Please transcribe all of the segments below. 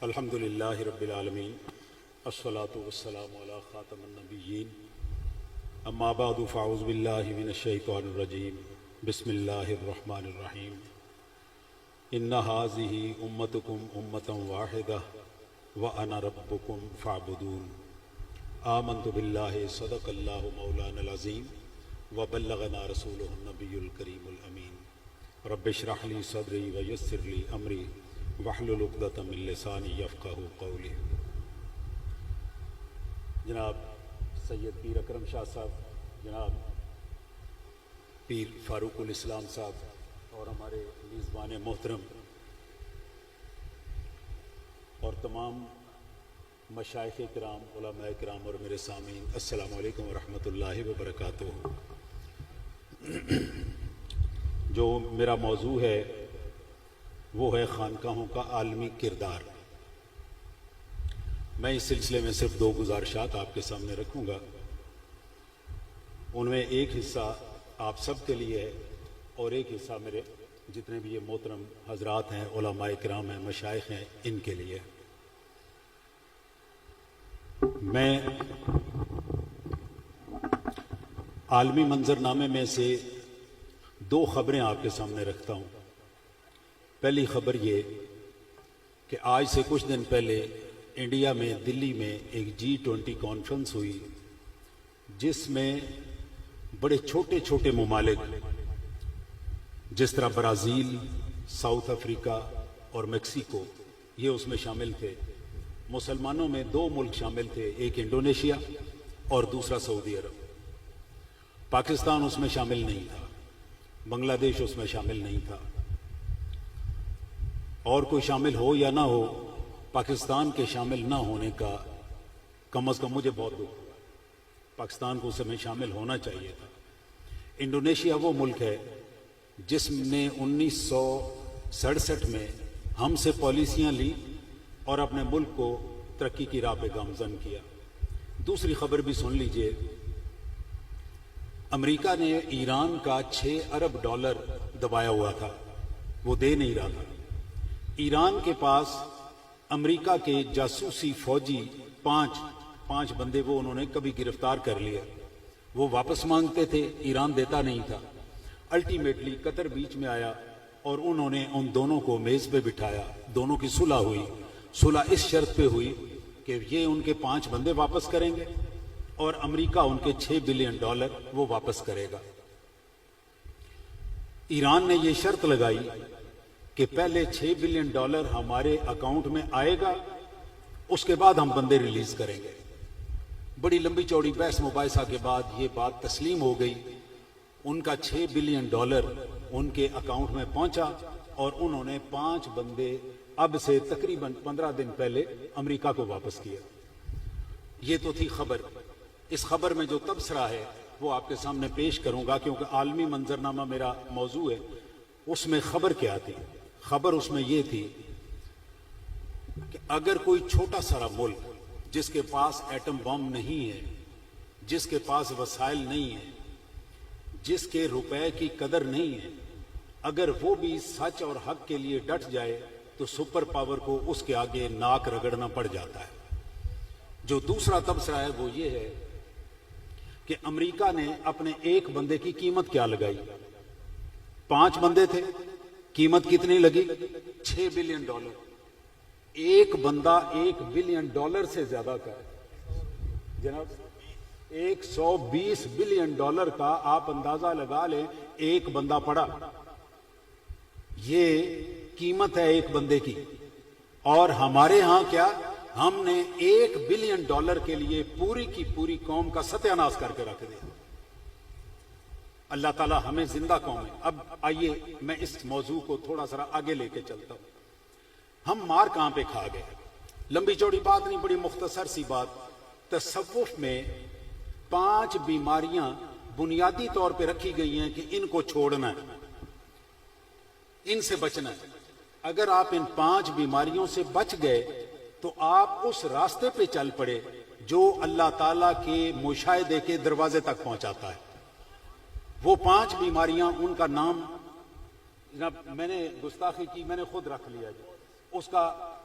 الحمدللہ رب العالمین الصلاة والسلام علی خاتم النبیین اما بعد فاعوذ باللہ من الشیطان الرجیم بسم اللہ الرحمن الرحیم ان ھذہ امتکم امۃ واحدہ وانا ربکم فاعبدون آمنت باللہ صدق اللہ مولانا العظیم وبلغنا رسولہ النبی الکریم الامین رب اشرح لی صدری ویسر لی امری واحلل عقدۃ من لسانی یفقہوا قولی۔ جناب سید پیر اکرم شاہ صاحب، جناب پیر فاروق الاسلام صاحب اور ہمارے میزبان محترم اور تمام مشائخ کرام، علماء کرام اور میرے سامعین، السلام علیکم ورحمۃ اللہ وبرکاتہ۔ جو میرا موضوع ہے وہ ہے خانقاہوں کا عالمی کردار۔ میں اس سلسلے میں صرف دو گزارشات آپ کے سامنے رکھوں گا، ان میں ایک حصہ آپ سب کے لیے ہے اور ایک حصہ میرے جتنے بھی یہ محترم حضرات ہیں، علماء کرام ہیں، مشائخ ہیں، ان کے لیے۔ میں عالمی منظرنامے میں سے دو خبریں آپ کے سامنے رکھتا ہوں۔ پہلی خبر یہ کہ آج سے کچھ دن پہلے انڈیا میں دلی میں ایک G20 کانفرنس ہوئی، جس میں بڑے چھوٹے چھوٹے ممالک جس طرح برازیل، ساؤتھ افریقہ اور میکسیکو، یہ اس میں شامل تھے۔ مسلمانوں میں دو ملک شامل تھے، ایک انڈونیشیا اور دوسرا سعودی عرب۔ پاکستان اس میں شامل نہیں تھا، بنگلہ دیش اس میں شامل نہیں تھا، اور کوئی شامل ہو یا نہ ہو، پاکستان کے شامل نہ ہونے کا کم از کم مجھے بہت دکھ ہوا۔ پاکستان کو اس میں شامل ہونا چاہیے تھا۔ انڈونیشیا وہ ملک ہے جس نے 1967 میں ہم سے پالیسیاں لی اور اپنے ملک کو ترقی کی راہ پہ گامزن کیا۔ دوسری خبر بھی سن لیجئے، امریکہ نے ایران کا $6 ارب دبایا ہوا تھا، وہ دے نہیں رہا تھا۔ ایران کے پاس امریکہ کے جاسوسی فوجی پانچ بندے وہ انہوں نے کبھی گرفتار کر لیے، وہ واپس مانگتے تھے، ایران دیتا نہیں تھا۔ الٹیمیٹلی قطر بیچ میں آیا اور انہوں نے ان دونوں کو میز پہ بٹھایا، دونوں کی صلح ہوئی۔ صلح اس شرط پہ ہوئی کہ یہ ان کے 5 بندے واپس کریں گے اور امریکہ ان کے $6 بلین وہ واپس کرے گا۔ ایران نے یہ شرط لگائی کہ پہلے $6 بلین ہمارے اکاؤنٹ میں آئے گا، اس کے بعد ہم بندے ریلیز کریں گے۔ بڑی لمبی چوڑی بحث مباحثہ کے بعد یہ بات تسلیم ہو گئی، ان کا $6 بلین ان کے اکاؤنٹ میں پہنچا اور انہوں نے 5 بندے اب سے تقریباً 15 دن پہلے امریکہ کو واپس کیا۔ یہ تو تھی خبر۔ اس خبر میں جو تبصرہ ہے وہ آپ کے سامنے پیش کروں گا، کیونکہ عالمی منظرنامہ میرا موضوع ہے۔ اس میں خبر کیا تھی؟ خبر اس میں یہ تھی کہ اگر کوئی چھوٹا سارا ملک جس کے پاس ایٹم بم نہیں ہے، جس کے پاس وسائل نہیں ہیں، جس کے روپے کی قدر نہیں ہے، اگر وہ بھی سچ اور حق کے لیے ڈٹ جائے تو سپر پاور کو اس کے آگے ناک رگڑنا پڑ جاتا ہے۔ جو دوسرا تبصرہ ہے وہ یہ ہے کہ امریکہ نے اپنے ایک بندے کی قیمت کیا لگائی؟ 5 بندے تھے، قیمت کتنی لگی؟ $6 بلین۔ ایک بندہ $1 بلین سے زیادہ کا ہے جناب، $120 بلین کا آپ اندازہ لگا لیں، ایک بندہ پڑا، یہ قیمت ہے ایک بندے کی۔ اور ہمارے ہاں کیا، ہم نے $1 بلین کے لیے پوری کی پوری قوم کا ستیہ ناش کر کے رکھ دیا۔ اللہ تعالیٰ ہمیں زندہ قوم ہے۔ اب آئیے میں اس موضوع کو تھوڑا سا آگے لے کے چلتا ہوں۔ ہم مار کہاں پہ کھا گئے؟ لمبی چوڑی بات نہیں، بڑی مختصر سی بات۔ تصوف میں 5 بیماریاں بنیادی طور پہ رکھی گئی ہیں کہ ان کو چھوڑنا ہے، ان سے بچنا ہے۔ اگر آپ ان 5 بیماریوں سے بچ گئے تو آپ اس راستے پہ چل پڑے جو اللہ تعالیٰ کے مشاہدے کے دروازے تک پہنچاتا ہے۔ وہ 5 بیماریاں، ان کا نام جناب میں نے گستاخی کی، میں نے خود رکھ لیا جی، اس کا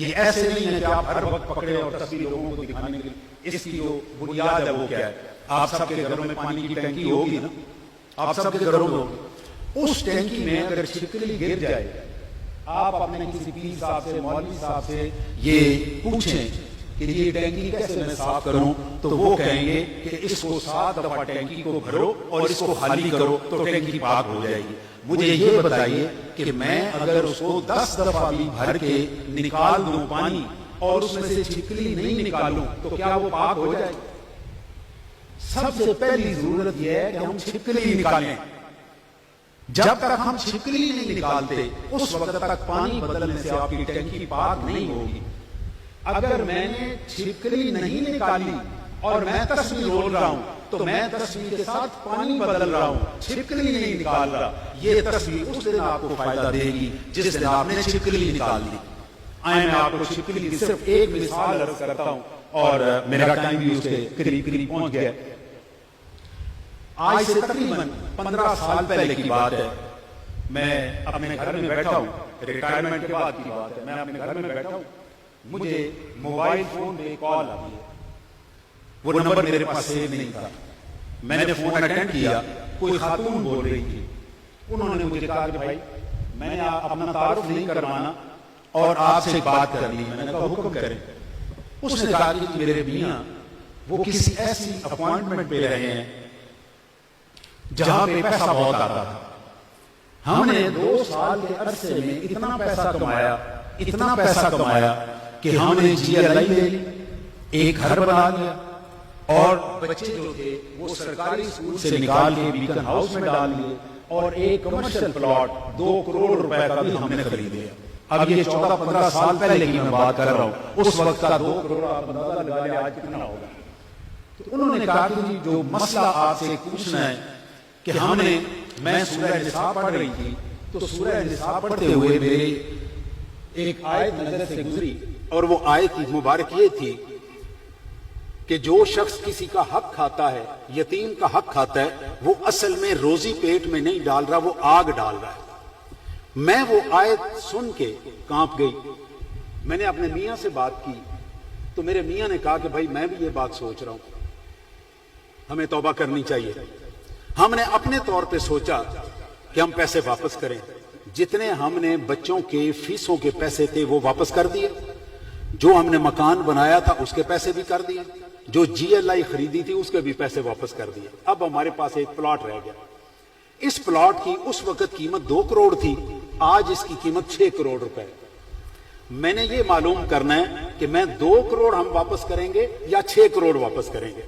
یہ ایسے نہیں ہے کہ آپ ہر وقت پکڑے اور تصویر لوگوں کو دکھانے کے لیے. اس کی جو بنیاد ہے وہ کیا ہے؟ آپ سب کے گھروں میں پانی کی ٹینکی ہوگی نا, آپ سب کے گھروں میں ہوگی. اس ٹینکی میں اگر چھپکلی گر جائے, آپ اپنے کسی پیر صاحب سے, مولوی صاحب سے یہ پوچھیں کہ یہ ٹینکی کیسے میں صاف کروں, تو وہ کہیں گے کہ اس کو 7 دفعہ ٹینکی کو بھرو اور اس کو خالی کرو تو ٹینکی پاک ہو جائے گی. مجھے یہ بتائیے کہ میں اگر اس کو 10 دفعہ بھی بھر کے نکال دوں پانی اور اس میں سے چھپکلی نہیں نکالوں تو کیا وہ پاک ہو جائے گی؟ سب سے پہلی ضرورت یہ ہے کہ ہم چھپکلی نکالیں. جب تک ہم چھپکلی نہیں نکالتے اس وقت تک پانی بدلنے سے آپ کی ٹینکی پاک نہیں ہوگی. اگر میں نے چھپکلی نہیں نکالی اور میں تسبیح رول رہا ہوں تو میں تسبیح کے ساتھ پانی بدل رہا ہوں, چھپکلی نہیں نکال رہا. یہ تسبیح اس دن آپ کو فائدہ دے گی جس دن آپ نے چھپکلی نکال دی. آئے میں آپ کو چھپکلی کی صرف ایک مثال عرض کرتا ہوں اور میرا ٹائم بھی اس کے قریب پہنچ گیا. آج سے تقریباً 15 سال پہلے کی بات ہے. میں اپنے گھر میں بیٹھا ہوں, ریٹائرمنٹ کے بعد کی بات ہے. میں اپنے گھر میں بیٹھا ہوں, مجھے موبائل فون پہ کال آئی ہے. وہ نمبر میرے پاس سیو نہیں تھا. میں نے فون اٹینڈ کیا, کوئی خاتون بول رہی تھی. انہوں نے مجھے کہا کہ بھائی میں نے اپنا تعارف نہیں کروانا اور آپ سے بات کرنی. میں نے کہا حکم کریں. اس نے کہا کہ میرے میاں وہ کسی ایسی اپوائنٹمنٹ پہ رہے ہیں جہاں پہ پیسہ بہت آتا تھا. ہم نے 2 سال کے عرصے میں اتنا پیسہ کمایا کہ ہم نے GLI لے لی, ایک گھر بنا لیا اور بچے جو تھے وہ سرکاری اسکول سے نکال کے بیکن ہاؤس میں ڈال لیے اور ایک کمرشل پلاٹ 2 کروڑ روپے کا بھی ہم نے خرید لیا. اب یہ 14-15 سال پہلے کی میں بات کر رہا ہوں. اس وقت کا 2 کروڑ آپ اندازہ لگا لیں آج کتنا ہوگا. تو انہوں نے کہا کہ جو مسئلہ آپ سے پوچھنا ہے کہ میں سورہ نساء پڑھ رہی تھی تو سورہ نساء پڑھتے ہوئے میرے ایک آیت نظر سے گزری اور وہ آیت مبارک یہ تھی کہ جو شخص کسی کا حق کھاتا ہے, یتیم کا حق کھاتا ہے, وہ اصل میں روزی پیٹ میں نہیں ڈال رہا, وہ آگ ڈال رہا ہے. میں وہ آیت سن کے کانپ گئی. میں نے اپنے میاں سے بات کی تو میرے میاں نے کہا کہ بھائی میں بھی یہ بات سوچ رہا ہوں, ہمیں توبہ کرنی چاہیے. ہم نے اپنے طور پہ سوچا کہ ہم پیسے واپس کریں. جتنے ہم نے بچوں کے فیسوں کے پیسے تھے وہ واپس کر دیے, جو ہم نے مکان بنایا تھا اس کے پیسے بھی کر دیے, جو GLI خریدی تھی اس کے بھی پیسے واپس کر دیے. اب ہمارے پاس ایک پلاٹ رہ گیا. اس پلاٹ کی اس وقت قیمت 2 کروڑ تھی, آج اس کی قیمت 6 کروڑ روپے. میں نے یہ معلوم کرنا ہے کہ میں 2 کروڑ ہم واپس کریں گے یا 6 کروڑ واپس کریں گے.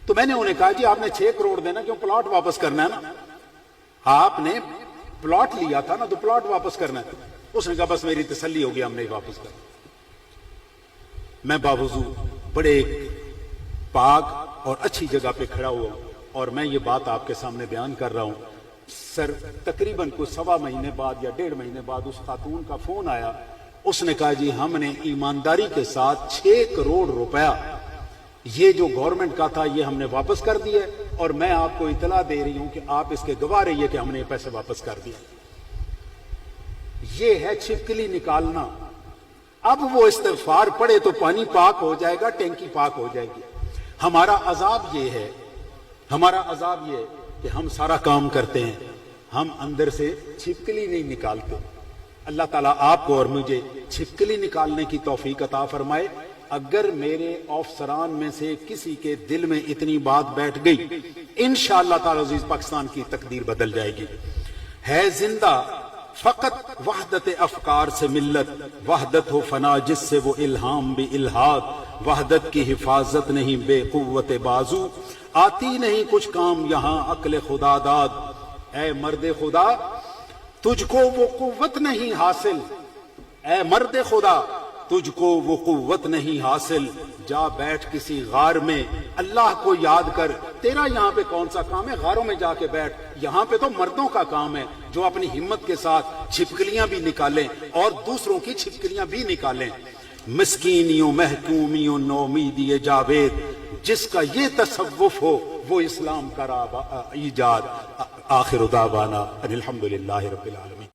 تو میں نے انہیں کہا جی آپ نے 6 کروڑ دینا, کیوں پلاٹ واپس کرنا ہے نا, آپ نے پلاٹ لیا تھا نا تو پلاٹ واپس کرنا ہے. اس نے کہا بس میری تسلی ہو گیا, ہم نہیں واپس کرنا. میں باوضو بڑے پاک اور اچھی جگہ پہ کھڑا ہوا اور میں یہ بات آپ کے سامنے بیان کر رہا ہوں. سر تقریباً کوئی 1.25 مہینے بعد یا 1.5 مہینے بعد اس خاتون کا فون آیا. اس نے کہا جی ہم نے ایمانداری کے ساتھ 6 کروڑ روپیہ یہ جو گورنمنٹ کا تھا یہ ہم نے واپس کر دیا اور میں آپ کو اطلاع دے رہی ہوں کہ آپ اس کے گواہ رہیے کہ ہم نے پیسے واپس کر دیے. یہ ہے چھپکلی نکالنا. اب وہ استغفار پڑے تو پانی پاک ہو جائے گا, ٹینکی پاک ہو جائے گی. ہمارا عذاب یہ ہے کہ ہم سارا کام کرتے ہیں, ہم اندر سے چھپکلی نہیں نکالتے. اللہ تعالیٰ آپ کو اور مجھے چھپکلی نکالنے کی توفیق عطا فرمائے. اگر میرے افسران میں سے کسی کے دل میں اتنی بات بیٹھ گئی, انشاءاللہ تعالی عزیز پاکستان کی تقدیر بدل جائے گی. ہے زندہ فقط وحدت افکار سے ملت, وحدت ہو فنا جس سے وہ الہام بھی الہاد, وحدت کی حفاظت نہیں بے قوت بازو, آتی نہیں کچھ کام یہاں عقل خدا داد. اے مرد خدا تجھ کو وہ قوت نہیں حاصل, اے مرد خدا تجھ کو وہ قوت نہیں حاصل. جا بیٹھ کسی غار میں اللہ کو یاد کر, تیرا یہاں پہ کون سا کام ہے, غاروں میں جا کے بیٹھ. یہاں پہ تو مردوں کا کام ہے جو اپنی ہمت کے ساتھ چھپکلیاں بھی نکالیں اور دوسروں کی چھپکلیاں بھی نکالیں. مسکینیوں محکومیوں نومیدی جاوید, جس کا یہ تصوف ہو وہ اسلام کا ایجاد. آخر دعوانا ان الحمدللہ رب العالمین.